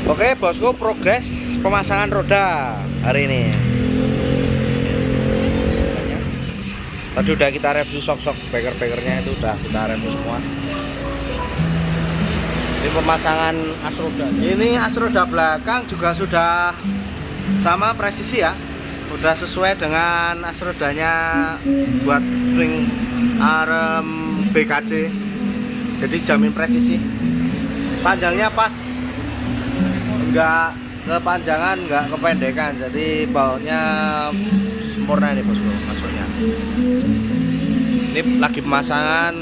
Oke bosku, progres pemasangan roda hari ini. Tadi udah kita review sok-sok beker-bekernya, itu udah kita review semua. Ini pemasangan as roda. Ini as roda belakang juga sudah sama presisi ya. Udah sesuai dengan as rodanya buat swing arm BKC. Jadi jamin presisi. Panjangnya pas, enggak kepanjangan, enggak kependekan. Jadi bautnya sempurna ini bosku masuknya. Ini lagi pemasangan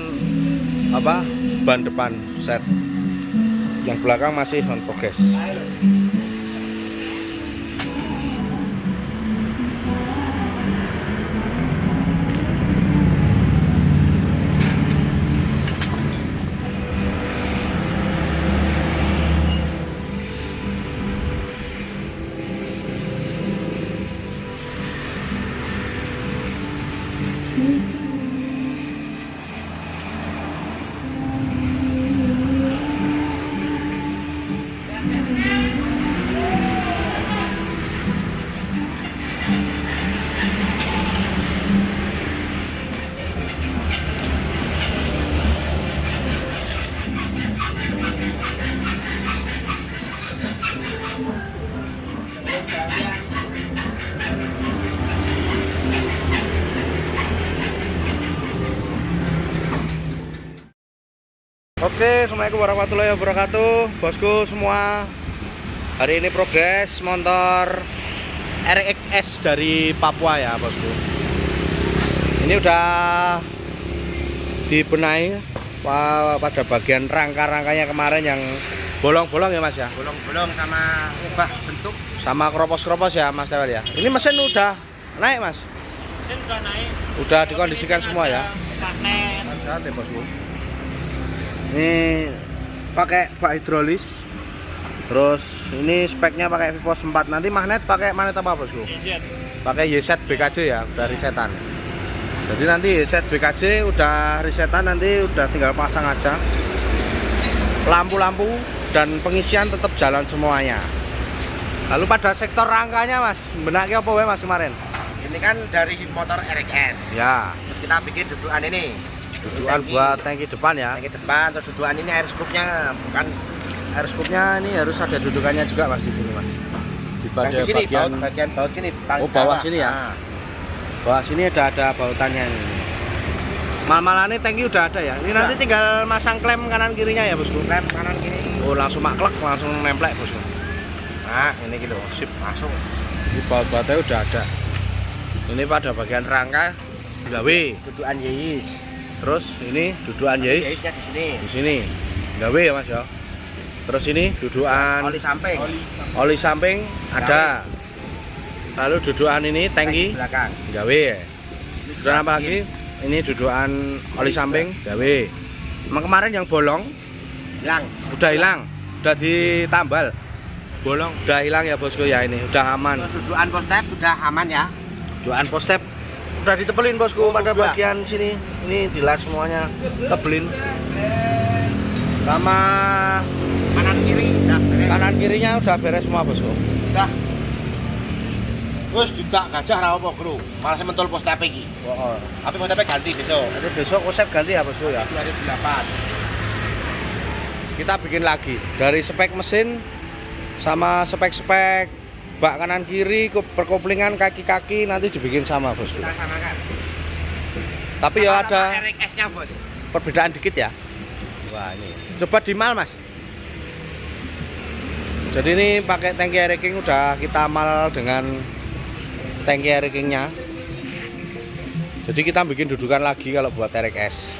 ban depan set. Yang belakang masih on progress. Oke, assalamualaikum warahmatullahi wabarakatuh, bosku semua. Hari ini progres motor RXS dari Papua ya, bosku. Ini udah dibenahi pada bagian rangka-rangkanya kemarin yang bolong-bolong ya mas ya. Bolong-bolong sama ubah bentuk, sama keropos-keropos ya mas Tewel ya. Ini mesin udah naik mas. Mesin udah naik. Udah dikondisikan semua ya. Magnet. Mantap ya bosku. Ini pakai bak hidrolis. Terus ini speknya pakai Vivos 4. Nanti magnet pakai magnet apa bosku? YZ. Pakai YZ BKJ ya, udah resetan. Jadi nanti YZ BKJ udah resetan, nanti udah tinggal pasang aja. Lampu-lampu dan pengisian tetap jalan semuanya. Lalu pada sektor rangkanya mas, benaknya apa mas kemarin? ini kan dari motor RXS. Ya, Terus kita bikin dudukan ini. tujuan buat tangki depan ya. Tangki depan, terus dudukan ini air scoopnya, bukan Air scoopnya ini harus ada dudukannya juga mas di sini mas. Di yang di sini, bagian baut sini. Oh, bawah sini ya? Nah, Bawah sini ada bautannya ini. Mal-malannya tangki udah ada ya. Ini nanti tinggal masang klem kanan kirinya ya bosku. rem kanan kiri. Oh langsung maklek, langsung nemplek bosku. Nah, ini gitu. Sip. Langsung. Di baut-bautnya udah ada. Ini pada bagian rangka gawe. Dudukan yeis. Terus ini dudukan yes Yeisnya di sini. di sini. Gawe ya mas ya. Terus ini dudukan Oli samping. oli samping ada. Lalu dudukan ini tangki Di belakang. gawe ya. Dudukan apa lagi? Ini dudukan oli samping gawe. Emang kemarin yang bolong Hilang. udah hilang, udah ditambal. Bolong udah hilang ya bosku ya, ini udah aman. Terus dudukan postep sudah aman ya. Dudukan postep udah ditebelin bosku pada sudah. bagian sini. Ini dilas semuanya, tebelin. Sama Kanan kiri udah beres. kanan kirinya udah beres semua bosku. Udah. Terus juga gajah ra apa, Bro. Malah sementol postep iki. Oh, Tapi postepnya ganti besok. nanti besok konsep ganti ya bosku ya. 2008. Kita bikin lagi dari spek mesin sama spek-spek bak kanan kiri, perkoplingan kaki-kaki nanti dibikin sama bosku. Kita samakan. Tapi ya ada RXS-nya, Bos. perbedaan dikit ya. Wah ini coba dimal mas. Jadi ini pakai tangki air king udah kita mal dengan tangki air kingnya. Jadi kita bikin dudukan lagi kalau buat RXS.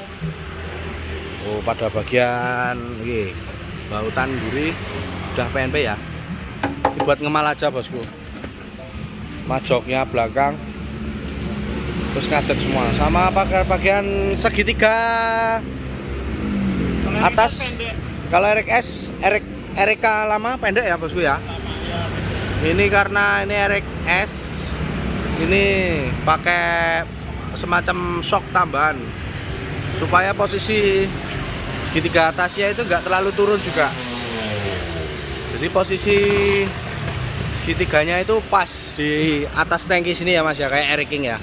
Oh pada bagian ini bautan duri udah PNP ya. Ini buat ngemal aja bosku. Majoknya belakang. Terus ngadeg semua. Sama pakai bagian segitiga atas. Kalau RXS RK lama pendek ya bosku ya. Ini karena ini RXS ini pakai semacam shock tambahan supaya posisi segitiga atasnya itu enggak terlalu turun juga. Jadi posisi segitiganya itu pas di atas tangki sini ya Mas ya, kayak Air King ya.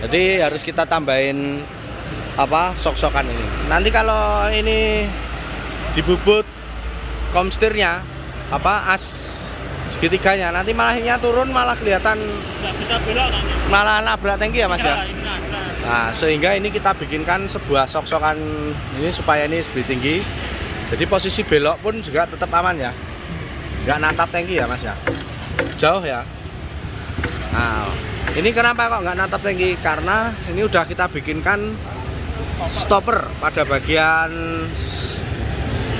Jadi harus kita tambahin apa sok-sokan ini. Nanti kalau ini dibubut komstirnya apa as segitiganya, nanti malahnya turun malah kelihatan Nggak bisa belok nanti. malah nabrak tangki ya Mas ya. Ini ada. Nah, sehingga ini kita bikinkan sebuah sok-sokan ini supaya ini lebih tinggi. Jadi posisi belok pun juga tetap aman ya. Nggak nantap tangki ya Mas ya. Jauh ya. Nah, ini kenapa kok nggak nantap tangki? Karena ini udah kita bikinkan stopper pada bagian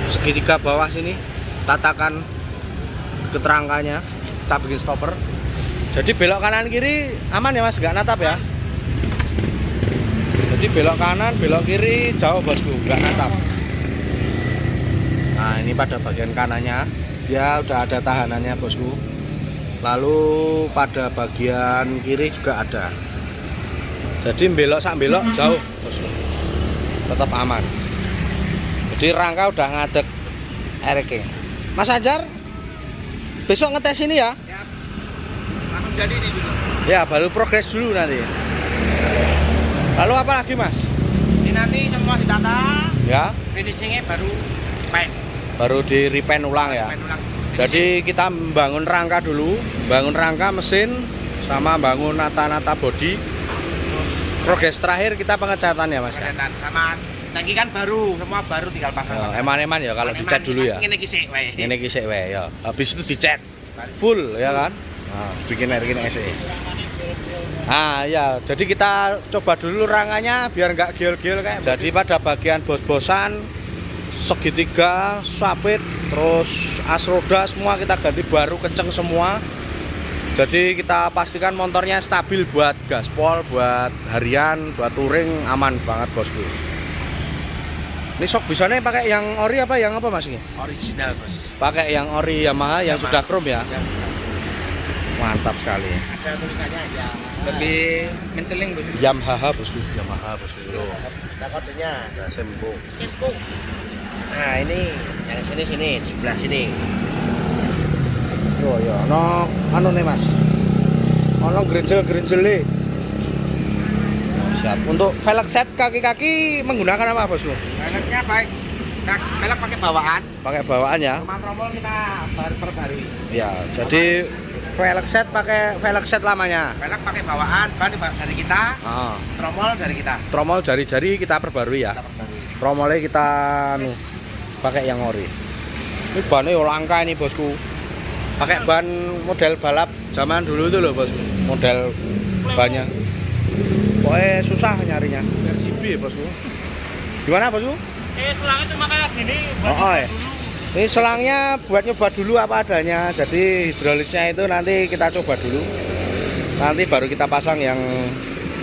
segitiga bawah sini. Tatakan keterangkanya kita bikin stopper. Jadi belok kanan kiri aman ya Mas, nggak natap ya. Jadi belok kanan, belok kiri jauh bosku, nggak natap. Nah ini pada bagian kanannya dia udah ada tahanannya bosku. Lalu pada bagian kiri juga ada. Jadi belok sak belok jauh bosku, tetap aman. Jadi rangka udah ngadeg Air King. Mas Anjar besok ngetes ini ya? Langsung jadi nih dulu. Ya baru progres dulu nanti. Lalu apa lagi Mas? Ini nanti semua ditata, Ya, finishingnya baru paint. baru di repaint ulang ya. Paint ulang. Jadi kita bangun rangka dulu, bangun rangka mesin sama bangun nata-nata bodi. Progres terakhir kita pengecatan ya Mas. Pengetan sama tangki kan baru, semua baru tinggal pasang. Ya, eman-eman ya kalau dicat dulu ya. Ini kisik wae. Ini kisik wae ya. Habis itu dicat full ya kan. Nah, bikin Air King SE. Nah ya, jadi kita coba dulu rangkanya biar nggak giel-giel kayak. Jadi pada bagian bos-bosan, segitiga, sapit, terus as roda semua kita ganti baru kenceng semua. Jadi kita pastikan motornya stabil buat gaspol, buat harian, buat touring aman banget bosku. Ini sok bisanya pakai yang ori apa yang apa Mas ini? Original, Bos. Pakai yang ori Yamaha yang sudah chrome ya. Mantap sekali. Ada tulisannya ya. Lebih menceling, Bos. Yamaha bosku, Yamaha bosku. Ada kodenya. Ada sempo. Nah, ini yang sini sebelah sini. Oh ya, ono anu nih Mas. Ono gerinjel-gerinjele. Siap. Untuk velg set kaki-kaki menggunakan apa bosku? Velgnya baik. Velg pakai bawaan. Pakai bawaan ya. Cuma tromol kita perbarui. Ya, jadi velg set pakai velg set lamanya. Velg pakai bawaan, ban dari kita, Ah, tromol dari kita. tromol jari-jari kita perbarui ya. Kita perbarui. Tromolnya kita anu pakai yang ori. Ini bannya langka ini bosku. Pakai ban model balap zaman dulu itu loh bosku. Model bannya. Pokoknya susah nyarinya. RCB ya bosku. Gimana bosku? Selangnya cuma kayak gini. Oh, ya. Ini selangnya buat nyoba dulu apa adanya. Jadi hidrolisnya itu nanti kita coba dulu. Nanti baru kita pasang yang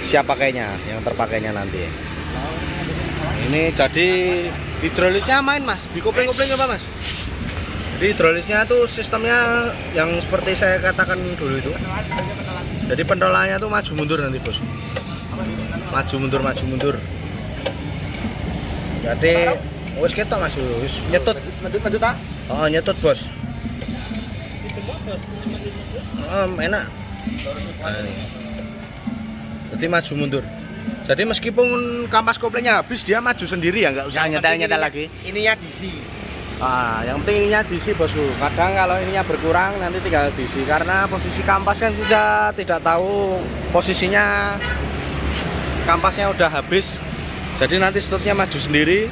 siap pakainya, yang terpakainya nanti. Ini jadi hidrolisnya main Mas, dikopling-kopling apa Mas? Jadi hidrolisnya tuh sistemnya yang seperti saya katakan dulu itu. Jadi pentolannya tuh maju mundur nanti bos. Maju mundur, maju mundur. Jadi wis ketok Mas, wis nyetut. Maju ta? Oh, nyetut bos. Enak. Nah, ini. Jadi maju mundur. Jadi meskipun kampas koplingnya habis dia maju sendiri ya, nggak usah nyetel-nyetel lagi. Ininya DC. Ah, yang penting ininya DC bosku. Kadang kalau ininya berkurang nanti tinggal DC karena posisi kampas kan kita tidak tahu posisinya kampasnya udah habis. Jadi nanti stopnya maju sendiri.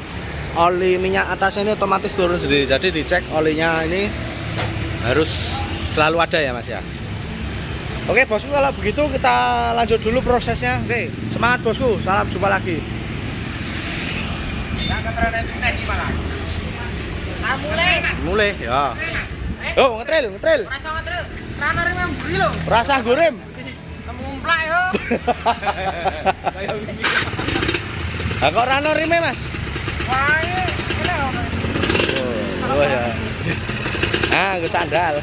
Oli minyak atasnya ini otomatis turun sendiri. Jadi dicek olinya ini harus selalu ada ya Mas ya. Oke bosku, kalau begitu kita lanjut dulu prosesnya. Oke, semangat bosku. Salam jumpa lagi. Yang keterangan ini gimana? Mulai ya. Oh, ngetril. Rasa ngetril. Rana yang beri loh. Rasa gorem. Ngumplak yo. Lah kok rano rime, Mas? Wah, ini Oh ya. Ah, gue sandal.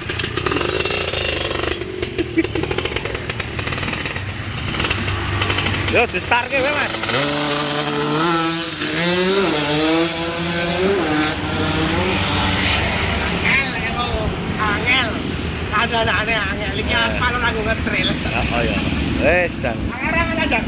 Yo, di start ke, Mas. ada anak aneh, aneh. Liki aspal lagu ngetrail. Oh iya. Wes, Jan. Sekarang aja.